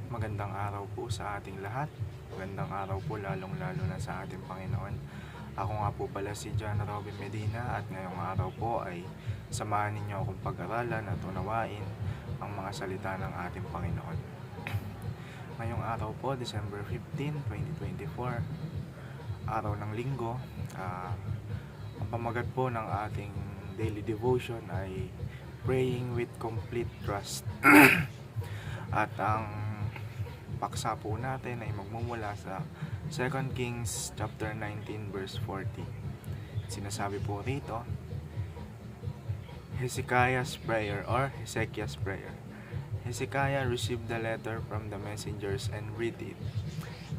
Magandang araw po sa ating lahat. Magandang araw po lalong-lalo na sa ating Panginoon. Ako nga po pala si John Robin Medina at ngayong araw po ay samahan ninyo akong pag-aralan at unawain ang mga salita ng ating Panginoon. Ngayong araw po, December 15, 2024, araw ng linggo. Ang pamagat po ng ating daily devotion ay Praying with Complete Trust. At ang paksa po natin ay magmumula sa 2 Kings chapter 19 verse 40. Sinasabi po rito, Hezekiah's prayer or Hezekiah's prayer. Hezekiah received the letter from the messengers and read it.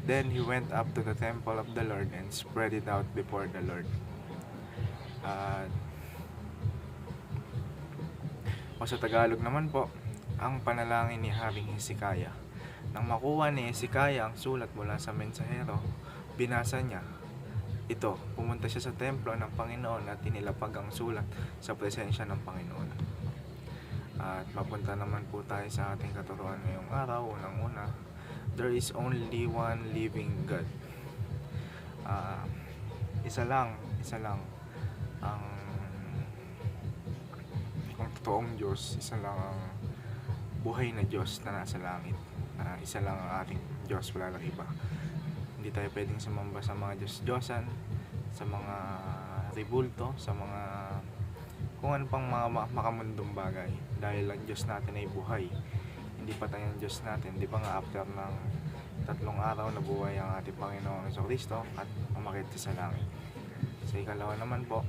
Then he went up to the temple of the Lord and spread it out before the Lord. O sa Tagalog naman po, ang panalangin ni Haring Hezekiah. Nang makuha ni Hezekiah ang sulat mula sa mensahero, binasa niya ito. Pumunta siya sa templo ng Panginoon at inilapag ang sulat sa presensya ng Panginoon. At mapunta naman po tayo sa ating katuruan ngayong araw. Unang-una, there is only one living God. Isa lang ang totoong Diyos, isa lang ang buhay na Diyos na nasa langit. Isa lang ang ating Diyos, wala lang iba. Hindi tayo pwedeng sumamba sa mga Diyos-Diyosan, sa mga ribulto, sa mga kung ano pang mga makamundong bagay, dahil ang Diyos natin ay buhay. Hindi pa tayo ang Diyos natin. Di ba nga after ng 3 araw na buhay ang ating Panginoong Jesucristo at umakyat sa langit. Sa ikalawa naman po,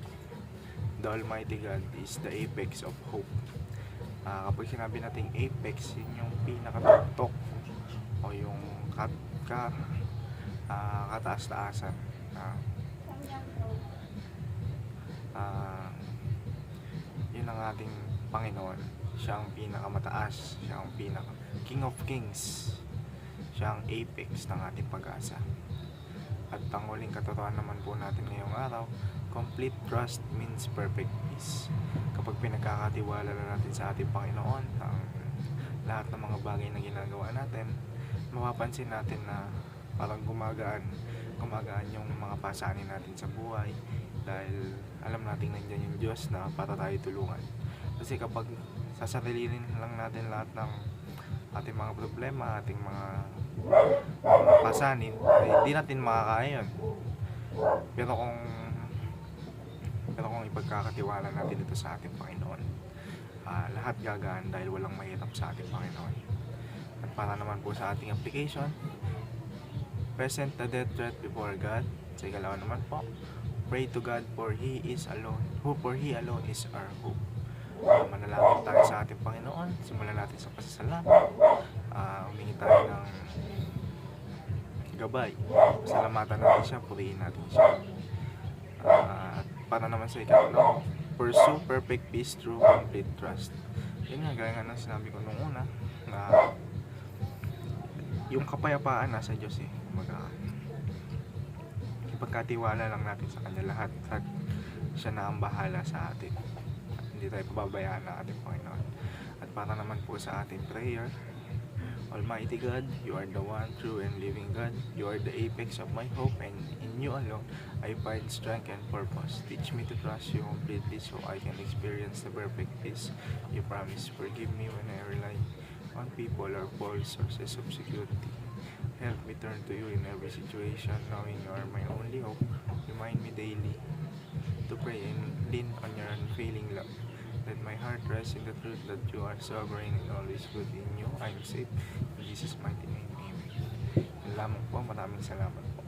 the Almighty God is the apex of hope. Kapag sinabi nating apex, yun yung pinakatuktok o yung kataas-taasan. Yun ang ating Panginoon. Siya ang pinakamataas. Siya ang King of Kings. Siya ang apex ng ating pag-asa. At ang huling katotohanan naman po natin ngayong araw, complete trust means perfect peace. Kapag pinagkakatiwala na natin sa ating Panginoon ang lahat ng mga bagay na ginagawa natin, mapapansin natin na parang gumagaan yung mga pasanin natin sa buhay, dahil alam natin nandiyan yung Diyos na para tayo tulungan. Kasi kapag sasarilinin lang natin lahat ng ating mga problema, ating mga pasanin, ay hindi natin makakaya yun. Pero kung ipagkakatiwala natin ito sa ating Panginoon, lahat gagaan dahil walang mahirap sa ating Panginoon. At para naman po sa ating application, present the death threat before God. Sa ikalawa naman po, pray to God for He alone is our hope. Manalangin tayo sa ating Panginoon. Simulan natin sa pasasalamat. Humingi tayo ng gabay. Pasalamatan natin siya, purihin natin siya. At para naman sa ikatlo, pursue perfect peace through complete trust. Yun nga, gaya nga ng sinabi ko nung una, na yung kapayapaan nasa Diyos eh. Ipagkatiwala lang natin sa Kanya lahat at siya na ang bahala sa atin. At hindi tayo pababayaan ng ating Panginoon. At para naman po sa ating prayer, Almighty God, you are the one true and living God. You are the apex of my hope, and in you alone I find strength and purpose. Teach me to trust you completely so I can experience the perfect peace you promise. Forgive me when I rely on people or false sources of security. Help me turn to you in every situation, knowing you are my only hope. Remind me daily to pray and lean on your unfailing love. Let my heart rest in the truth that you are sovereign and always good. In you I am safe. In Jesus' mighty name, amen. Maraming salamat po.